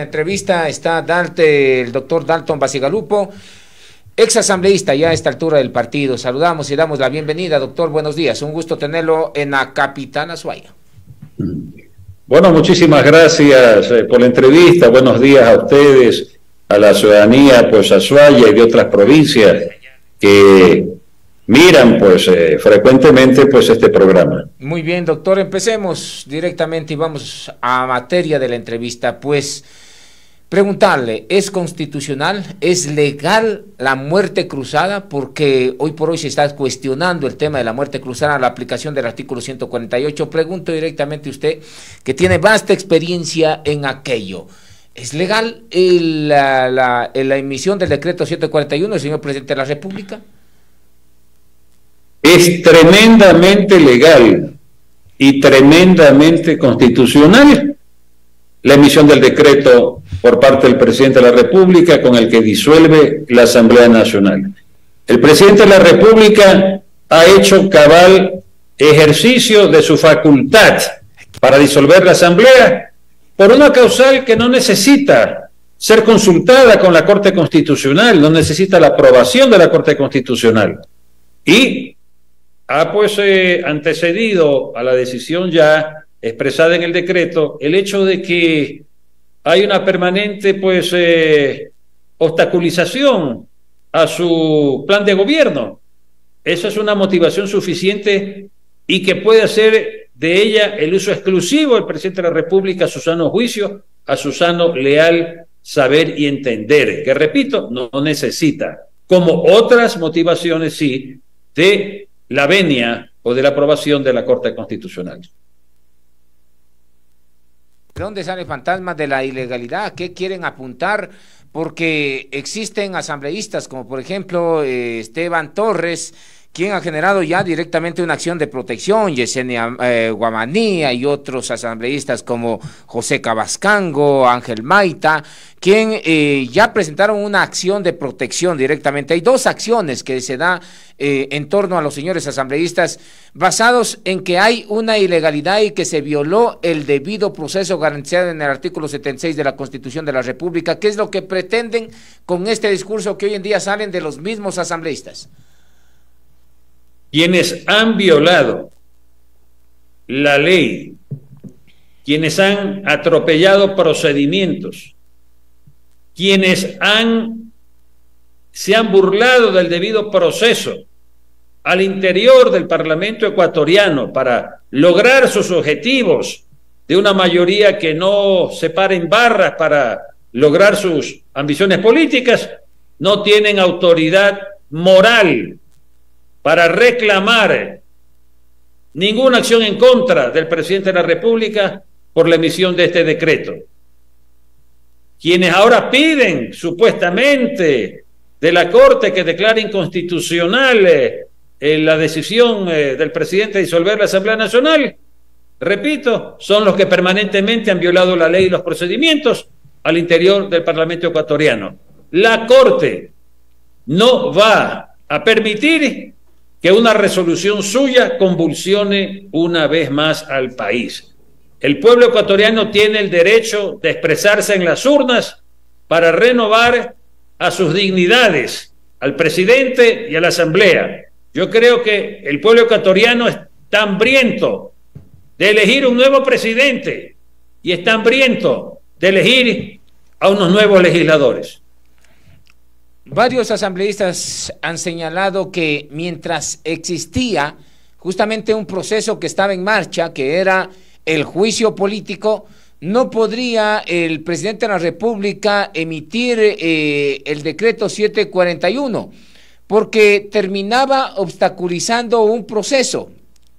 entrevista está el doctor Dalton Bacigalupo, ex asambleísta ya a esta altura del partido. Saludamos y damos la bienvenida, doctor. Buenos días, un gusto tenerlo en la capital Azuaya. Bueno, muchísimas gracias por la entrevista. Buenos días a ustedes, a la ciudadanía pues Azuaya y de otras provincias que miran pues frecuentemente pues este programa. Muy bien, doctor, empecemos directamente y vamos a materia de la entrevista. Pues preguntarle, ¿es constitucional, es legal la muerte cruzada? Porque hoy por hoy se está cuestionando el tema de la muerte cruzada, la aplicación del artículo 148. Pregunto directamente a usted, que tiene vasta experiencia en aquello. ¿Es legal la emisión del decreto 141 señor presidente de la República? Es tremendamente legal y tremendamente constitucional la emisión del decreto por parte del presidente de la República con el que disuelve la Asamblea Nacional. El presidente de la República ha hecho cabal ejercicio de su facultad para disolver la Asamblea por una causal que no necesita ser consultada con la Corte Constitucional, no necesita la aprobación de la Corte Constitucional. Y ha pues antecedido a la decisión ya expresada en el decreto el hecho de que hay una permanente pues obstaculización a su plan de gobierno. Esa es una motivación suficiente y que puede hacer de ella el uso exclusivo del presidente de la República a su sano juicio, a su sano leal saber y entender, que repito, no necesita, como otras motivaciones sí, de la venia o de la aprobación de la Corte Constitucional. ¿De dónde sale el fantasma de la ilegalidad? ¿A qué quieren apuntar? Porque existen asambleístas como por ejemplo Esteban Torres, quien ha generado ya directamente una acción de protección, Yesenia Guamanía y otros asambleístas como José Cabascango, Ángel Maita, quien ya presentaron una acción de protección directamente. Hay dos acciones que se da en torno a los señores asambleístas basados en que hay una ilegalidad y que se violó el debido proceso garantizado en el artículo 76 de la Constitución de la República. ¿Qué es lo que pretenden con este discurso que hoy en día salen de los mismos asambleístas? Quienes han violado la ley, quienes han atropellado procedimientos, quienes se han burlado del debido proceso al interior del Parlamento ecuatoriano para lograr sus objetivos de una mayoría que no se para en barras para lograr sus ambiciones políticas, no tienen autoridad moral para reclamar ninguna acción en contra del presidente de la República por la emisión de este decreto. Quienes ahora piden supuestamente de la Corte que declare inconstitucional la decisión del presidente de disolver la Asamblea Nacional, repito, son los que permanentemente han violado la ley y los procedimientos al interior del Parlamento ecuatoriano. La Corte no va a permitir que una resolución suya convulsione una vez más al país. El pueblo ecuatoriano tiene el derecho de expresarse en las urnas para renovar a sus dignidades, al presidente y a la Asamblea. Yo creo que el pueblo ecuatoriano está hambriento de elegir un nuevo presidente y está hambriento de elegir a unos nuevos legisladores. Varios asambleístas han señalado que mientras existía justamente un proceso que estaba en marcha, que era el juicio político, no podría el presidente de la República emitir el decreto 741, porque terminaba obstaculizando un proceso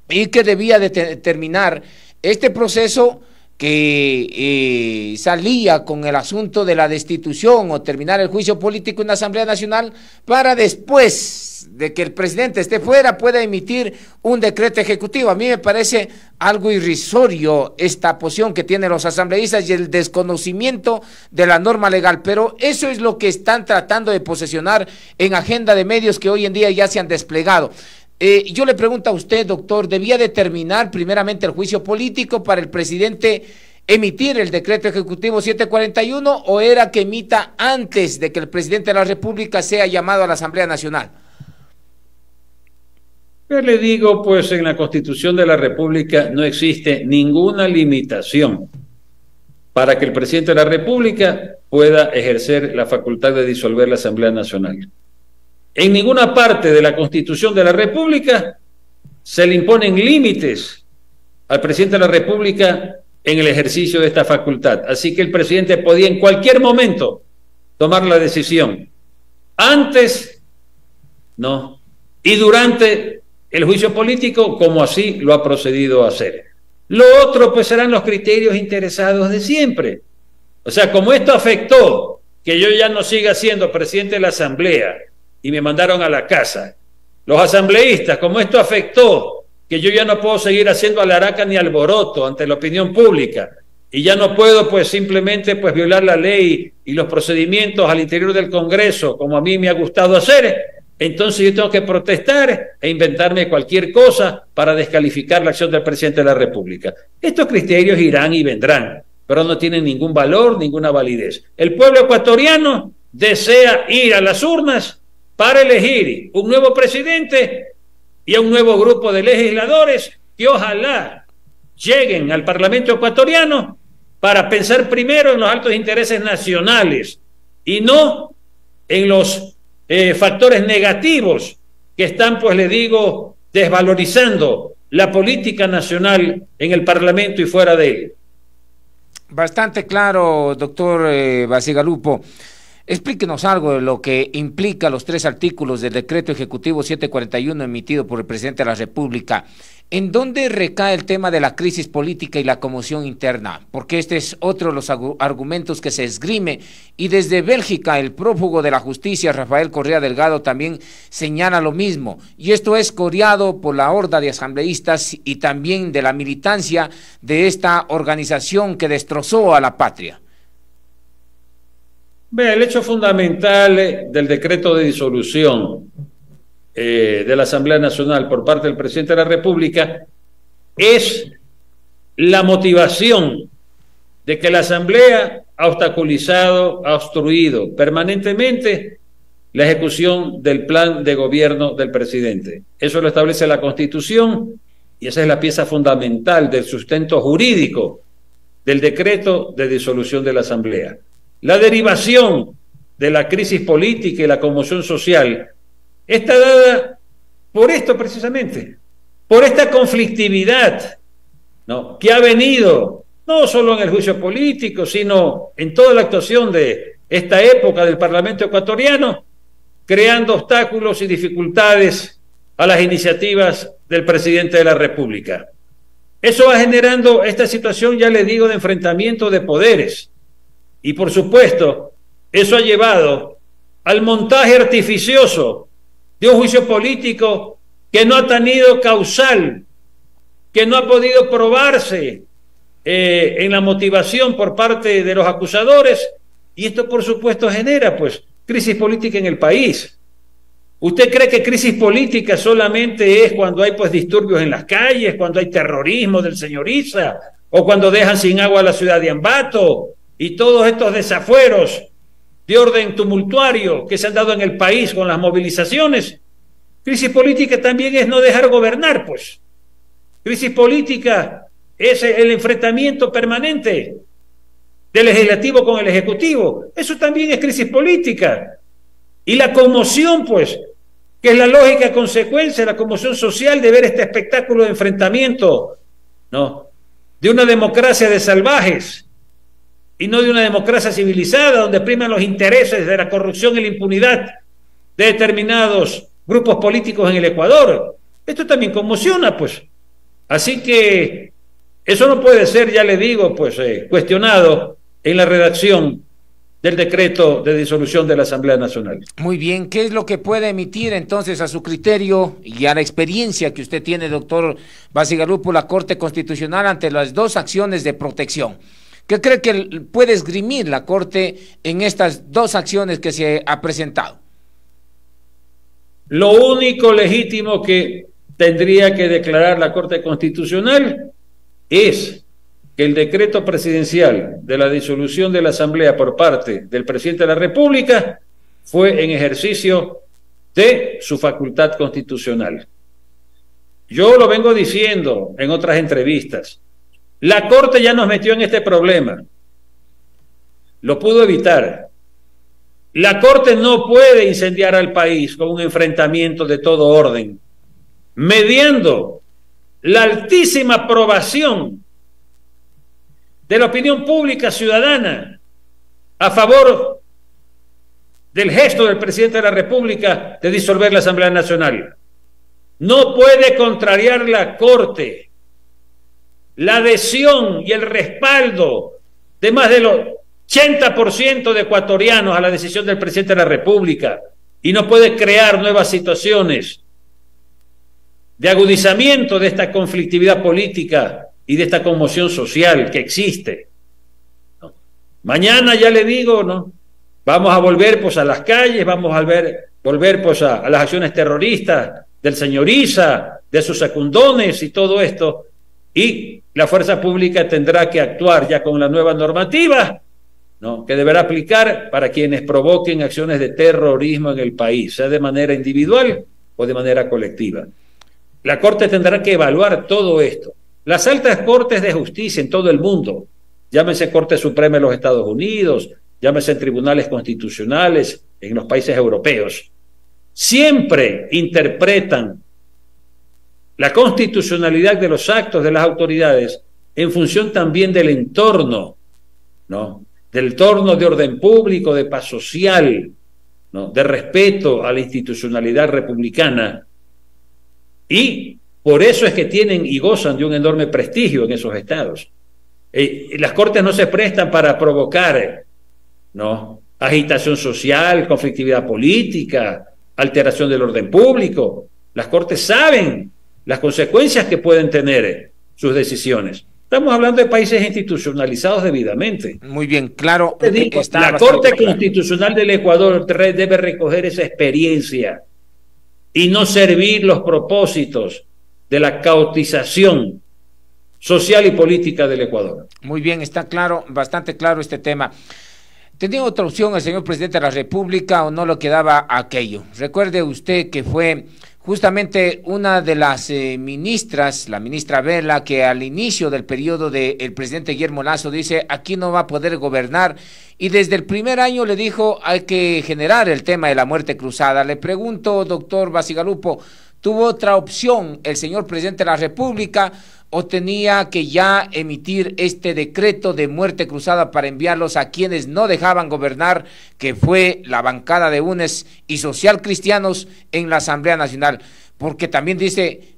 y que debía de terminar este proceso que salía con el asunto de la destitución o terminar el juicio político en la Asamblea Nacional para después de que el presidente esté fuera pueda emitir un decreto ejecutivo. A mí me parece algo irrisorio esta posición que tienen los asambleístas y el desconocimiento de la norma legal, pero eso es lo que están tratando de posesionar en agenda de medios que hoy en día ya se han desplegado. Yo le pregunto a usted, doctor, ¿debía determinar primeramente el juicio político para el presidente emitir el decreto ejecutivo 741 o era que emita antes de que el presidente de la República sea llamado a la Asamblea Nacional? Yo le digo, pues en la Constitución de la República no existe ninguna limitación para que el presidente de la República pueda ejercer la facultad de disolver la Asamblea Nacional. En ninguna parte de la Constitución de la República se le imponen límites al presidente de la República en el ejercicio de esta facultad. Así que el presidente podía en cualquier momento tomar la decisión. Antes, no. Y durante el juicio político, como así lo ha procedido a hacer. Lo otro, pues, serán los criterios interesados de siempre. O sea, como esto afectó que yo ya no siga siendo presidente de la Asamblea y me mandaron a la casa, los asambleístas, como esto afectó que yo ya no puedo seguir haciendo alaraca ni alboroto ante la opinión pública y ya no puedo, pues, simplemente, pues, violar la ley y los procedimientos al interior del Congreso, como a mí me ha gustado hacer, entonces yo tengo que protestar e inventarme cualquier cosa para descalificar la acción del presidente de la República. Estos criterios irán y vendrán, pero no tienen ningún valor, ninguna validez. El pueblo ecuatoriano desea ir a las urnas para elegir un nuevo presidente y a un nuevo grupo de legisladores que ojalá lleguen al Parlamento ecuatoriano para pensar primero en los altos intereses nacionales y no en los factores negativos que están, pues le digo, desvalorizando la política nacional en el Parlamento y fuera de él. Bastante claro, doctor Bacigalupo. Explíquenos algo de lo que implica los 3 artículos del decreto ejecutivo 741 emitido por el presidente de la República. ¿En dónde recae el tema de la crisis política y la conmoción interna? Porque este es otro de los argumentos que se esgrime, y desde Bélgica el prófugo de la justicia Rafael Correa Delgado también señala lo mismo, y esto es coreado por la horda de asambleístas y también de la militancia de esta organización que destrozó a la patria. Ve, el hecho fundamental del decreto de disolución de la Asamblea Nacional por parte del presidente de la República es la motivación de que la Asamblea ha obstaculizado, ha obstruido permanentemente la ejecución del plan de gobierno del presidente. Eso lo establece la Constitución y esa es la pieza fundamental del sustento jurídico del decreto de disolución de la Asamblea. La derivación de la crisis política y la conmoción social está dada por esto precisamente, por esta conflictividad, ¿no?, que ha venido no solo en el juicio político, sino en toda la actuación de esta época del Parlamento ecuatoriano, creando obstáculos y dificultades a las iniciativas del presidente de la República. Eso va generando esta situación, ya le digo, de enfrentamiento de poderes. Y por supuesto, eso ha llevado al montaje artificioso de un juicio político que no ha tenido causal, que no ha podido probarse en la motivación por parte de los acusadores, y esto por supuesto genera, pues, crisis política en el país. ¿Usted cree que crisis política solamente es cuando hay, pues, disturbios en las calles, cuando hay terrorismo del señor Issa, o cuando dejan sin agua a la ciudad de Ambato, y todos estos desafueros de orden tumultuario que se han dado en el país con las movilizaciones? Crisis política también es no dejar gobernar, pues. Crisis política es el enfrentamiento permanente del legislativo con el ejecutivo. Eso también es crisis política. Y la conmoción, pues, que es la lógica consecuencia, la conmoción social de ver este espectáculo de enfrentamiento, ¿no?, de una democracia de salvajes y no de una democracia civilizada donde priman los intereses de la corrupción y la impunidad de determinados grupos políticos en el Ecuador. Esto también conmociona, pues. Así que eso no puede ser, ya le digo, pues, cuestionado en la redacción del decreto de disolución de la Asamblea Nacional. Muy bien, ¿qué es lo que puede emitir entonces a su criterio y a la experiencia que usted tiene, doctor Bacigalupo, la Corte Constitucional ante las 2 acciones de protección? ¿Qué cree que puede esgrimir la Corte en estas 2 acciones que se ha presentado? Lo único legítimo que tendría que declarar la Corte Constitucional es que el decreto presidencial de la disolución de la Asamblea por parte del presidente de la República fue en ejercicio de su facultad constitucional. Yo lo vengo diciendo en otras entrevistas. La Corte ya nos metió en este problema. Lo pudo evitar. La Corte no puede incendiar al país con un enfrentamiento de todo orden, mediando la altísima aprobación de la opinión pública ciudadana a favor del gesto del presidente de la República de disolver la Asamblea Nacional. No puede contrariar la Corte la adhesión y el respaldo de más del 80% de ecuatorianos a la decisión del presidente de la República, y no puede crear nuevas situaciones de agudizamiento de esta conflictividad política y de esta conmoción social que existe. Mañana, ya le digo, ¿no?, vamos a volver pues a las calles, vamos a volver pues a las acciones terroristas del señor Issa, de sus secundones y todo esto, y la fuerza pública tendrá que actuar ya con la nueva normativa, ¿no?, que deberá aplicar para quienes provoquen acciones de terrorismo en el país, sea de manera individual o de manera colectiva. La Corte tendrá que evaluar todo esto. Las altas cortes de justicia en todo el mundo, llámese Corte Suprema de los Estados Unidos, llámese tribunales constitucionales en los países europeos, siempre interpretan la constitucionalidad de los actos de las autoridades en función también del entorno, ¿no?, del entorno de orden público, de paz social, ¿no?, de respeto a la institucionalidad republicana. Y por eso es que tienen y gozan de un enorme prestigio en esos estados. Las cortes no se prestan para provocar, ¿no?, agitación social, conflictividad política, alteración del orden público. Las cortes saben las consecuencias que pueden tener sus decisiones. Estamos hablando de países institucionalizados debidamente. Muy bien, claro. La Corte Constitucional del Ecuador debe recoger esa experiencia y no servir los propósitos de la caotización social y política del Ecuador. Muy bien, está claro, bastante claro este tema. ¿Tenía otra opción el señor presidente de la República o no le quedaba aquello? Recuerde usted que fue justamente una de las ministras, la ministra Vela, que al inicio del periodo del presidente Guillermo Lasso dice, aquí no va a poder gobernar, y desde el primer año le dijo, hay que generar el tema de la muerte cruzada. Le pregunto, doctor Bacigalupo, ¿tuvo otra opción el señor presidente de la República o tenía que ya emitir este decreto de muerte cruzada para enviarlos a quienes no dejaban gobernar, que fue la bancada de UNES y Social Cristianos en la Asamblea Nacional? Porque también dice,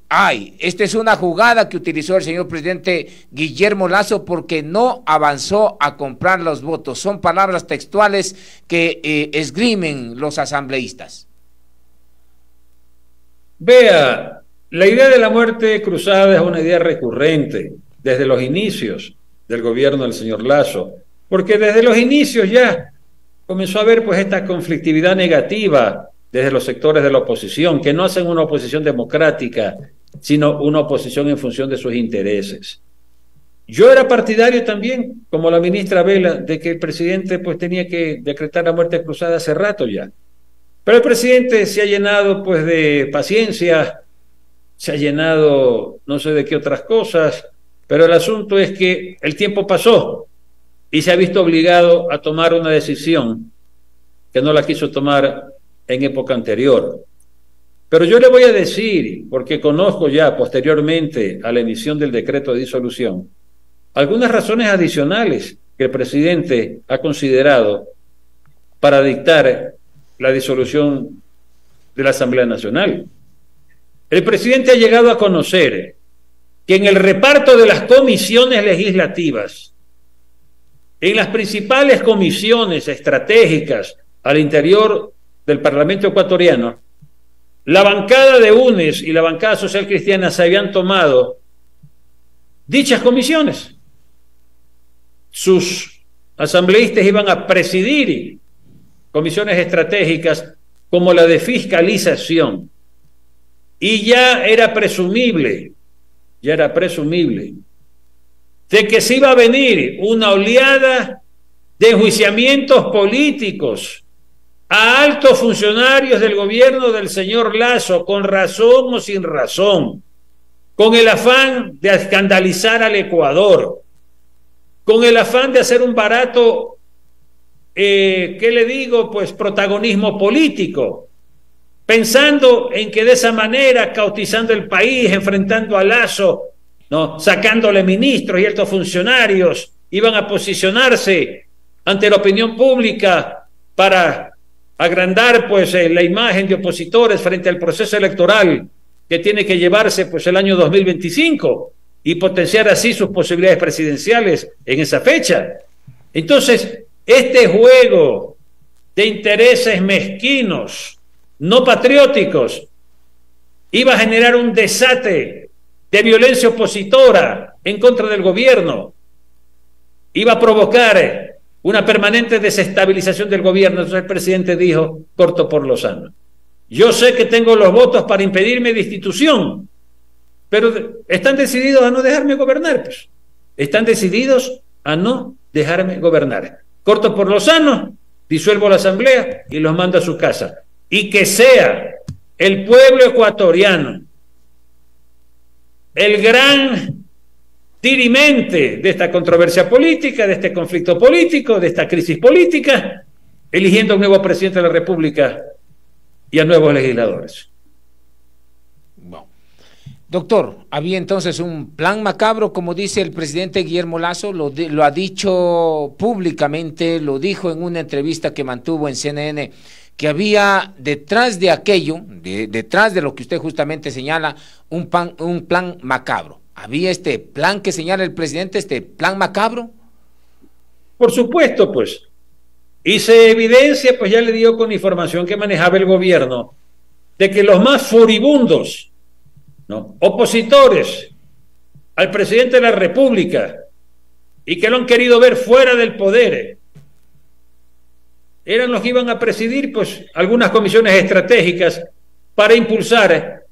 esta es una jugada que utilizó el señor presidente Guillermo Lasso porque no avanzó a comprar los votos. Son palabras textuales que esgrimen los asambleístas. Vea, la idea de la muerte cruzada es una idea recurrente desde los inicios del gobierno del señor Lasso, porque desde los inicios ya comenzó a haber pues esta conflictividad negativa desde los sectores de la oposición, que no hacen una oposición democrática, sino una oposición en función de sus intereses. Yo era partidario también, como la ministra Vela, de que el presidente pues tenía que decretar la muerte cruzada hace rato ya. Pero el presidente se ha llenado pues de paciencia, se ha llenado no sé de qué otras cosas, pero el asunto es que el tiempo pasó y se ha visto obligado a tomar una decisión que no la quiso tomar en época anterior. Pero yo le voy a decir, porque conozco ya posteriormente a la emisión del decreto de disolución, algunas razones adicionales que el presidente ha considerado para dictar la disolución de la Asamblea Nacional. El presidente ha llegado a conocer que en el reparto de las comisiones legislativas, en las principales comisiones estratégicas al interior del Parlamento ecuatoriano, la bancada de UNES y la bancada Social Cristiana se habían tomado dichas comisiones. Sus asambleístas iban a presidir comisiones estratégicas como la de fiscalización. Y ya era presumible de que se iba a venir una oleada de enjuiciamientos políticos a altos funcionarios del gobierno del señor Lasso, con razón o sin razón, con el afán de escandalizar al Ecuador, con el afán de hacer un barato, ¿qué le digo? Pues protagonismo político, pensando en que de esa manera, cautizando el país, enfrentando a Lasso, ¿no?, sacándole ministros y altos funcionarios, iban a posicionarse ante la opinión pública para agrandar pues la imagen de opositores frente al proceso electoral que tiene que llevarse pues el año 2025 y potenciar así sus posibilidades presidenciales en esa fecha. Entonces, este juego de intereses mezquinos, no patrióticos, iba a generar un desate de violencia opositora en contra del gobierno, iba a provocar una permanente desestabilización del gobierno. Entonces el presidente dijo, corto por lo sano. Yo sé que tengo los votos para impedirme destitución, pero están decididos a no dejarme gobernar, pues. Están decididos a no dejarme gobernar. Corto por lo sano, disuelvo la asamblea y los mando a su casa. Y que sea el pueblo ecuatoriano el gran dirimente de esta controversia política, de este conflicto político, de esta crisis política, eligiendo a un nuevo presidente de la República y a nuevos legisladores. Bueno. Doctor, había entonces un plan macabro, como dice el presidente Guillermo Lasso, lo ha dicho públicamente, lo dijo en una entrevista que mantuvo en CNN, que había detrás de aquello, detrás de lo que usted justamente señala, un plan macabro. ¿Había este plan que señala el presidente, este plan macabro? Por supuesto, pues. Y se evidencia, pues ya le digo con información que manejaba el gobierno, de que los más furibundos, ¿no?, opositores al presidente de la República y que lo han querido ver fuera del poder, eran los que iban a presidir pues algunas comisiones estratégicas para impulsar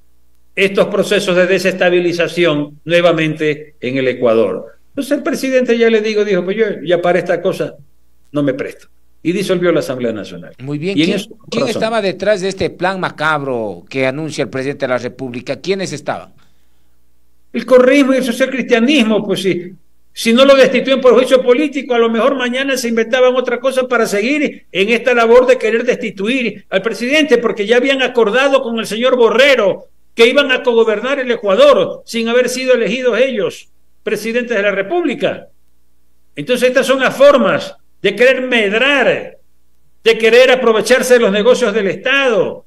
estos procesos de desestabilización nuevamente en el Ecuador. Entonces el presidente, ya le digo, dijo, pues yo ya para esta cosa no me presto, y disolvió la Asamblea Nacional. Muy bien. ¿Quién estaba detrás de este plan macabro que anuncia el presidente de la República? ¿Quiénes estaban? El correísmo y el socialcristianismo, pues sí. Si no lo destituyen por juicio político, a lo mejor mañana se inventaban otra cosa para seguir en esta labor de querer destituir al presidente, porque ya habían acordado con el señor Borrero que iban a cogobernar el Ecuador sin haber sido elegidos ellos presidentes de la República. Entonces estas son las formas de querer medrar, de querer aprovecharse de los negocios del Estado,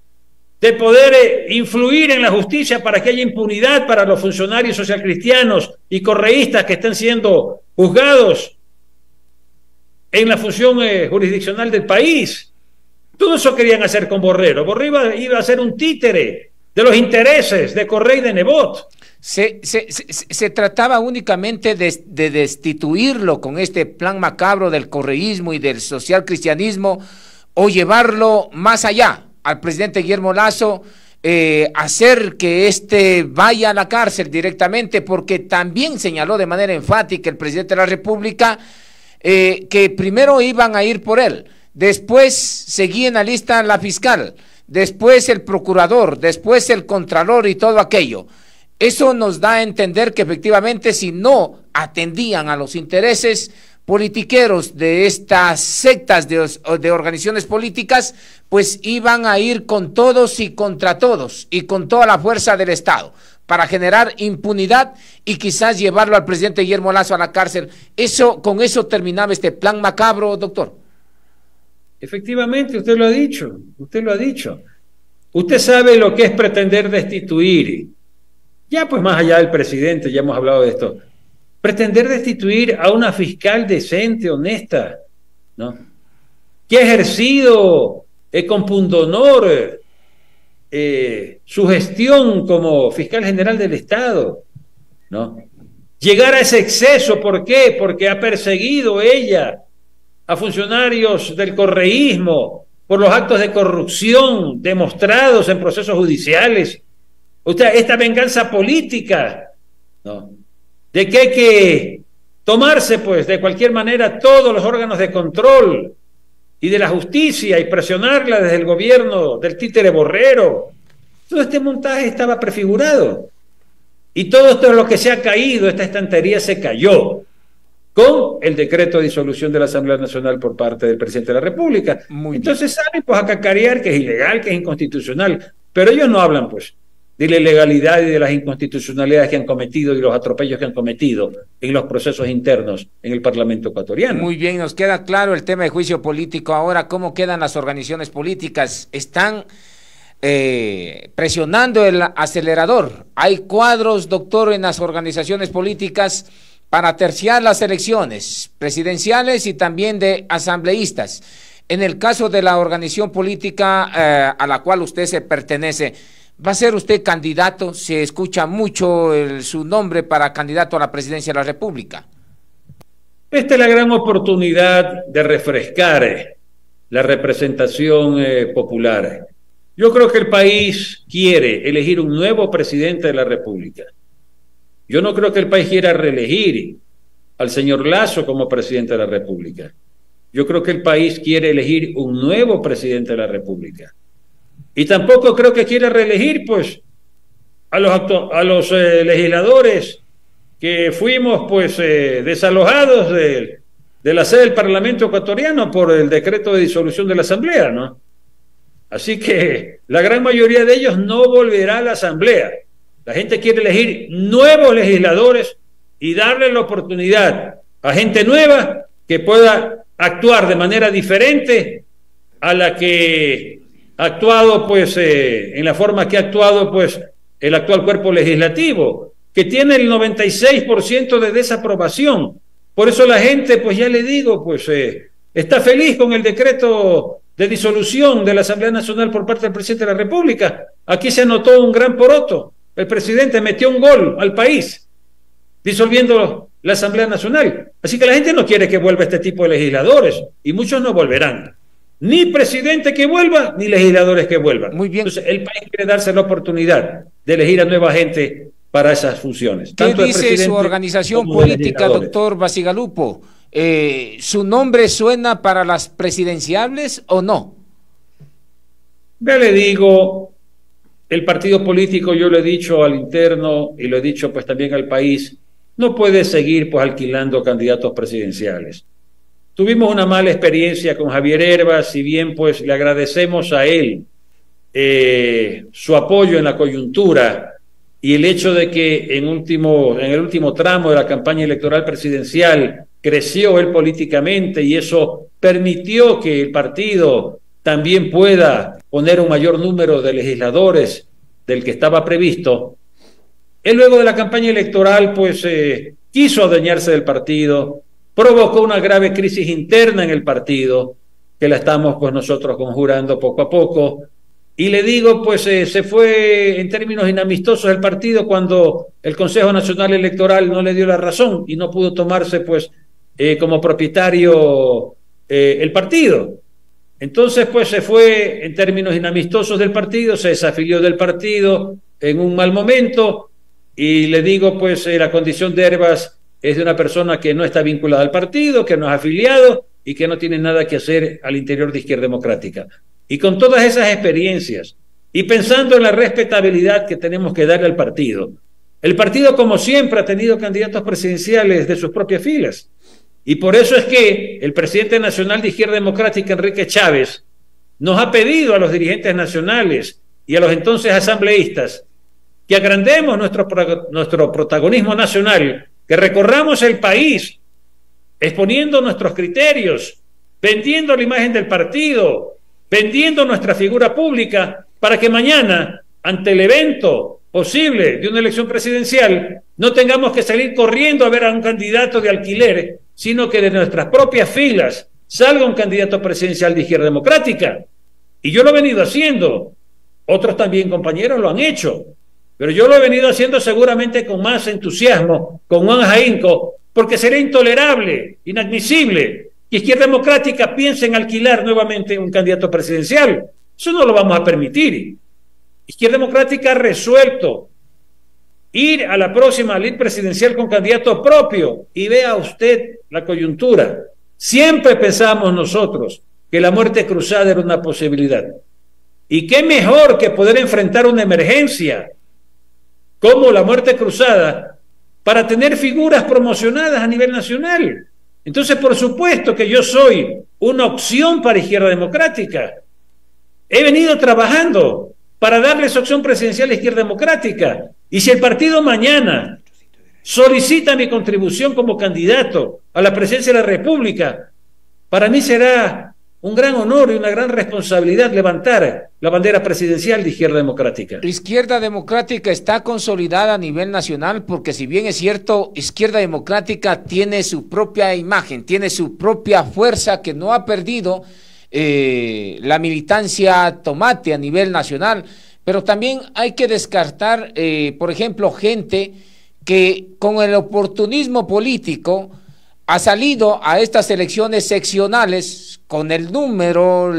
de poder influir en la justicia para que haya impunidad para los funcionarios socialcristianos y correístas que están siendo juzgados en la función jurisdiccional del país. Todo eso querían hacer con Borrero. Borrero iba a ser un títere de los intereses de Correa y de Nebot. Se trataba únicamente de destituirlo con este plan macabro del correísmo y del socialcristianismo, o llevarlo más allá al presidente Guillermo Lasso, hacer que éste vaya a la cárcel directamente, porque también señaló de manera enfática el presidente de la República que primero iban a ir por él, después seguía en la lista la fiscal, después el procurador, después el contralor y todo aquello. Eso nos da a entender que efectivamente, si no atendían a los intereses politiqueros de estas sectas de organizaciones políticas, pues iban a ir con todos y contra todos y con toda la fuerza del Estado para generar impunidad y quizás llevarlo al presidente Guillermo Lasso a la cárcel. Con eso terminaba este plan macabro, doctor. Efectivamente, usted lo ha dicho, usted lo ha dicho. Usted sabe lo que es pretender destituir. Ya pues más allá del presidente, ya hemos hablado de esto. Pretender destituir a una fiscal decente, honesta, ¿no?, que ha ejercido con pundonor su gestión como fiscal general del Estado, ¿no? Llegar a ese exceso, ¿por qué? Porque ha perseguido ella a funcionarios del correísmo por los actos de corrupción demostrados en procesos judiciales. O sea, esta venganza política, ¿no?, de que hay que tomarse pues de cualquier manera todos los órganos de control y de la justicia y presionarla desde el gobierno del títere Borrero. Todo este montaje estaba prefigurado. Y todo esto es lo que se ha caído, esta estantería se cayó con el decreto de disolución de la Asamblea Nacional por parte del presidente de la República. Entonces salen pues a cacarear que es ilegal, que es inconstitucional, pero ellos no hablan pues de la ilegalidad y de las inconstitucionalidades que han cometido y los atropellos que han cometido en los procesos internos en el Parlamento ecuatoriano. Muy bien, nos queda claro el tema de juicio político. Ahora, ¿cómo quedan las organizaciones políticas? ¿Están presionando el acelerador? Hay cuadros, doctor, en las organizaciones políticas para terciar las elecciones presidenciales y también de asambleístas. En el caso de la organización política a la cual usted se pertenece, ¿va a ser usted candidato? Se escucha mucho su nombre para candidato a la presidencia de la República. Esta es la gran oportunidad de refrescar la representación popular. Yo creo que el país quiere elegir un nuevo presidente de la República. Yo no creo que el país quiera reelegir al señor Lasso como presidente de la República. Yo creo que el país quiere elegir un nuevo presidente de la República. Y tampoco creo que quiera reelegir pues a los legisladores que fuimos pues desalojados de la sede del Parlamento ecuatoriano por el decreto de disolución de la Asamblea, ¿no? Así que la gran mayoría de ellos no volverá a la Asamblea. La gente quiere elegir nuevos legisladores y darle la oportunidad a gente nueva que pueda actuar de manera diferente a la que ha actuado, pues, en la forma que ha actuado, pues, el actual cuerpo legislativo, que tiene el 96% de desaprobación. Por eso la gente, pues, ya le digo, pues, está feliz con el decreto de disolución de la Asamblea Nacional por parte del presidente de la República. Aquí se anotó un gran poroto. El presidente metió un gol al país, disolviendo la Asamblea Nacional. Así que la gente no quiere que vuelva este tipo de legisladores, y muchos no volverán. Ni presidente que vuelva, ni legisladores que vuelvan. Muy bien. Entonces, el país quiere darse la oportunidad de elegir a nueva gente para esas funciones. ¿Qué dice su organización política, doctor Bacigalupo? ¿Su nombre suena para las presidenciables o no? Ya le digo, el partido político, yo lo he dicho al interno y lo he dicho pues también al país, no puede seguir pues alquilando candidatos presidenciales. Tuvimos una mala experiencia con Javier Herbas, si bien pues le agradecemos a él su apoyo en la coyuntura y el hecho de que en el último tramo de la campaña electoral presidencial creció él políticamente y eso permitió que el partido también pueda poner un mayor número de legisladores del que estaba previsto. Él luego de la campaña electoral pues quiso adueñarse del partido, provocó una grave crisis interna en el partido, que la estamos pues nosotros conjurando poco a poco, y le digo pues se fue en términos inamistosos el partido cuando el Consejo Nacional Electoral no le dio la razón y no pudo tomarse pues como propietario el partido. Entonces pues se fue en términos inamistosos del partido, se desafilió del partido en un mal momento, y le digo pues la condición de Herbas es de una persona que no está vinculada al partido, que no es afiliado y que no tiene nada que hacer al interior de Izquierda Democrática. Y con todas esas experiencias y pensando en la respetabilidad que tenemos que darle al partido, el partido como siempre ha tenido candidatos presidenciales de sus propias filas. Y por eso es que el presidente nacional de Izquierda Democrática, Enrique Chávez, nos ha pedido a los dirigentes nacionales y a los entonces asambleístas que agrandemos nuestro protagonismo nacional, que recorramos el país exponiendo nuestros criterios, vendiendo la imagen del partido, vendiendo nuestra figura pública, para que mañana, ante el evento posible de una elección presidencial, no tengamos que salir corriendo a ver a un candidato de alquiler, sino que de nuestras propias filas salga un candidato presidencial de Izquierda Democrática. Y yo lo he venido haciendo, otros también compañeros lo han hecho, pero yo lo he venido haciendo seguramente con más entusiasmo, con más ahínco, porque sería intolerable, inadmisible que Izquierda Democrática piense en alquilar nuevamente un candidato presidencial. Eso no lo vamos a permitir. Izquierda Democrática ha resuelto ir a la próxima ley presidencial con candidato propio, y vea usted la coyuntura. Siempre pensamos nosotros que la muerte cruzada era una posibilidad. Y qué mejor que poder enfrentar una emergencia como la muerte cruzada para tener figuras promocionadas a nivel nacional. Entonces, por supuesto que yo soy una opción para Izquierda Democrática. He venido trabajando para darle esa opción presidencial a Izquierda Democrática. Y si el partido mañana solicita mi contribución como candidato a la presidencia de la República, para mí será un gran honor y una gran responsabilidad levantar la bandera presidencial de Izquierda Democrática. Izquierda Democrática está consolidada a nivel nacional porque, si bien es cierto, Izquierda Democrática tiene su propia imagen, tiene su propia fuerza que no ha perdido la militancia tomate a nivel nacional, pero también hay que descartar, por ejemplo, gente que con el oportunismo político ha salido a estas elecciones seccionales con el número,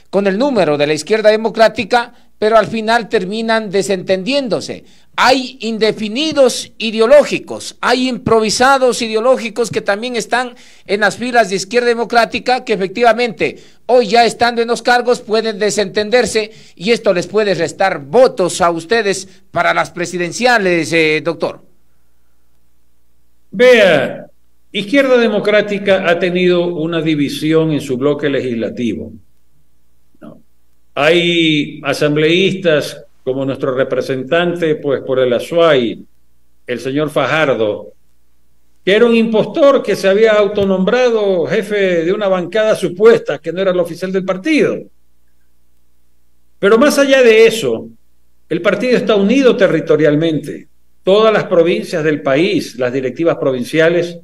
con el número de la Izquierda Democrática, pero al final terminan desentendiéndose. Hay indefinidos ideológicos, hay improvisados ideológicos que también están en las filas de Izquierda Democrática, que efectivamente hoy, ya estando en los cargos, pueden desentenderse, y esto les puede restar votos a ustedes para las presidenciales, doctor. Vea, Izquierda Democrática ha tenido una división en su bloque legislativo. No. Hay asambleístas como nuestro representante, pues por el Azuay, el señor Fajardo, que era un impostor que se había autonombrado jefe de una bancada supuesta, que no era el oficial del partido. Pero más allá de eso, el partido está unido territorialmente. Todas las provincias del país, las directivas provinciales,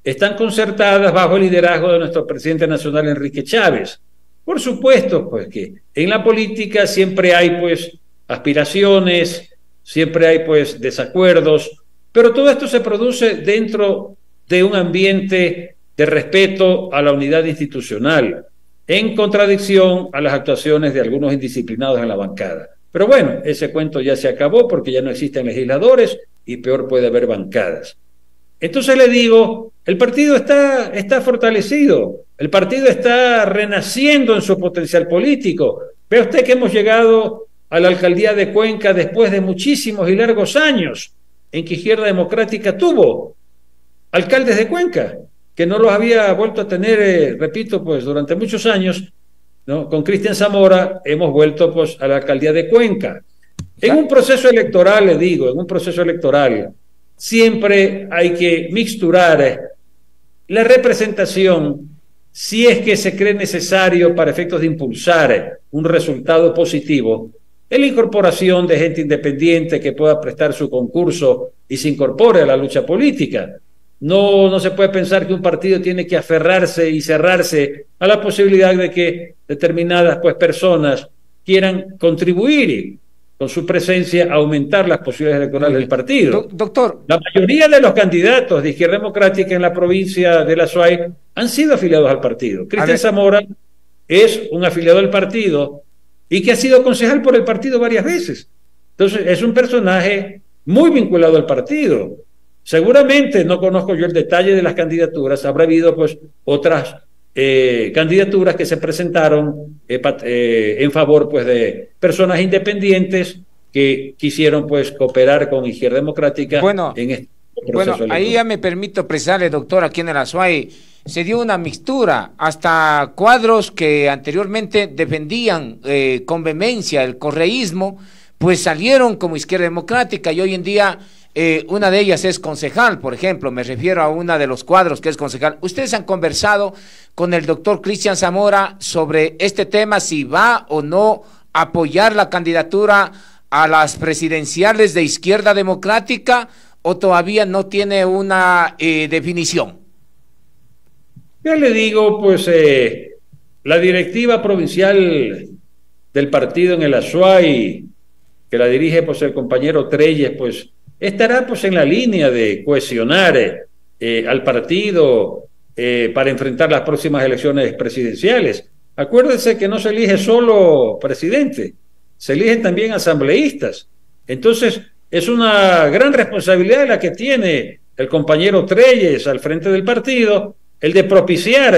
están concertadas bajo el liderazgo de nuestro presidente nacional, Enrique Chávez. Por supuesto, pues que en la política siempre hay pues aspiraciones, siempre hay pues desacuerdos, pero todo esto se produce dentro de un ambiente de respeto a la unidad institucional, en contradicción a las actuaciones de algunos indisciplinados en la bancada. Pero bueno, ese cuento ya se acabó porque ya no existen legisladores y peor puede haber bancadas. Entonces le digo, el partido está fortalecido, el partido está renaciendo en su potencial político. Ve usted que hemos llegado a la alcaldía de Cuenca después de muchísimos y largos años en que Izquierda Democrática tuvo alcaldes de Cuenca, que no los había vuelto a tener, repito, pues durante muchos años, ¿no? Con Cristian Zamora hemos vuelto pues a la alcaldía de Cuenca. En un proceso electoral, le digo, en un proceso electoral, siempre hay que mixturar la representación, si es que se cree necesario para efectos de impulsar un resultado positivo, en la incorporación de gente independiente que pueda prestar su concurso y se incorpore a la lucha política. No se puede pensar que un partido tiene que aferrarse y cerrarse a la posibilidad de que determinadas pues personas quieran contribuir con su presencia a aumentar las posibilidades electorales del partido. Doctor. La mayoría de los candidatos de Izquierda Democrática en la provincia de La Suay han sido afiliados al partido. Cristian Zamora es un afiliado del partido y que ha sido concejal por el partido varias veces. Entonces es un personaje muy vinculado al partido. Seguramente, no conozco yo el detalle de las candidaturas, habrá habido pues otras candidaturas que se presentaron en favor pues de personas independientes que quisieron pues cooperar con Izquierda Democrática en este proceso electoral. Ahí ya me permito precisarle, doctor, aquí en el Azuay se dio una mixtura, hasta cuadros que anteriormente defendían con vehemencia el correísmo, pues salieron como Izquierda Democrática, y hoy en día una de ellas es concejal, por ejemplo, me refiero a una de los cuadros que es concejal. ¿Ustedes han conversado con el doctor Cristian Zamora sobre este tema, si va o no a apoyar la candidatura a las presidenciales de Izquierda Democrática, o todavía no tiene una definición? Ya le digo, pues la directiva provincial del partido en el Azuay, que la dirige pues el compañero Treyes, pues estará pues en la línea de cohesionar al partido para enfrentar las próximas elecciones presidenciales. Acuérdense que no se elige solo presidente, se eligen también asambleístas. Entonces, es una gran responsabilidad la que tiene el compañero Treyes al frente del partido, el de propiciar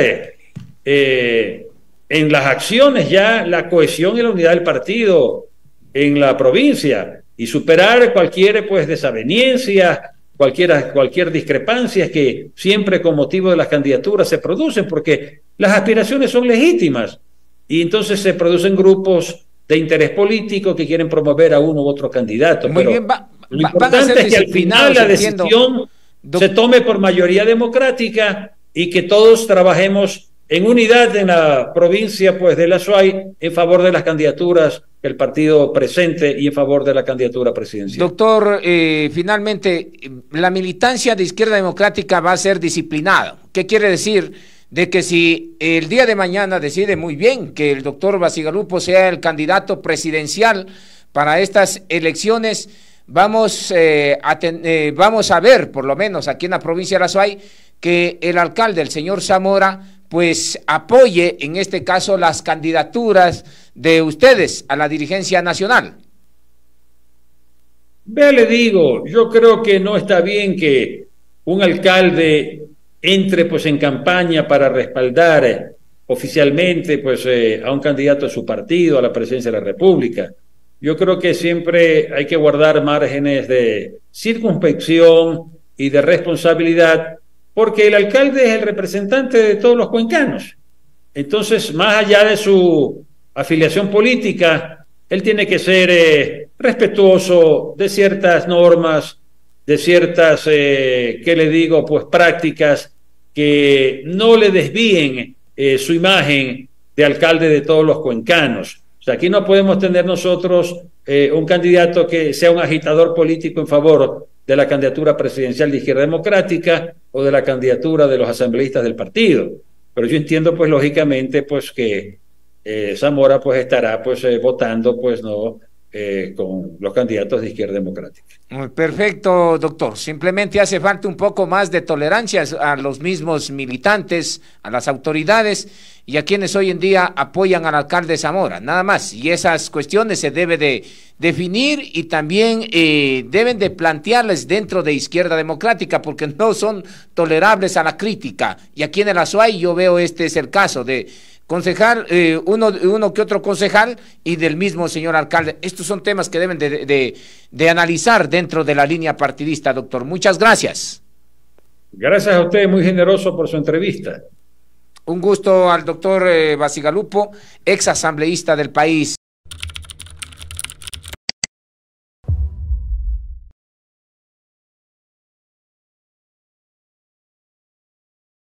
en las acciones ya la cohesión y la unidad del partido en la provincia y superar cualquier pues desaveniencia, cualquier discrepancia que siempre con motivo de las candidaturas se producen, porque las aspiraciones son legítimas y entonces se producen grupos de interés político que quieren promover a uno u otro candidato. Muy pero bien, lo importante es que al final la decisión se tome por mayoría democrática y que todos trabajemos en unidad en la provincia pues de la Azuay en favor de las candidaturas que el partido presente y en favor de la candidatura presidencial. Doctor, finalmente, la militancia de Izquierda Democrática va a ser disciplinada. ¿Qué quiere decir? De que si el día de mañana decide muy bien que el doctor Bacigalupo sea el candidato presidencial para estas elecciones, vamos a ver, por lo menos aquí en la provincia de la Azuay, que el alcalde, el señor Zamora, pues apoye en este caso las candidaturas de ustedes a la dirigencia nacional. Vea, le digo, yo creo que no está bien que un alcalde entre pues en campaña para respaldar oficialmente pues a un candidato de su partido a la presidencia de la República. Yo creo que siempre hay que guardar márgenes de circunspección y de responsabilidad, porque el alcalde es el representante de todos los cuencanos. Entonces, más allá de su afiliación política, él tiene que ser respetuoso de ciertas normas, de ciertas, ¿qué le digo?, pues prácticas que no le desvíen su imagen de alcalde de todos los cuencanos. O sea, aquí no podemos tener nosotros un candidato que sea un agitador político en favor de la candidatura presidencial de Izquierda Democrática o de la candidatura de los asambleístas del partido. Pero yo entiendo, pues, lógicamente, pues, que Zamora, pues, estará, pues, votando, pues, no con los candidatos de Izquierda Democrática. Perfecto, doctor. Simplemente hace falta un poco más de tolerancia a los mismos militantes, a las autoridades y a quienes hoy en día apoyan al alcalde Zamora, nada más. Y esas cuestiones se debe de definir y también deben de plantearles dentro de Izquierda Democrática, porque no son tolerables a la crítica. Y aquí en el Azuay yo veo este es el caso de concejal, uno que otro concejal y del mismo señor alcalde. Estos son temas que deben de analizar dentro de la línea partidista, doctor. Muchas gracias. Gracias a usted, muy generoso por su entrevista. Un gusto al doctor Bacigalupo, ex asambleísta del país.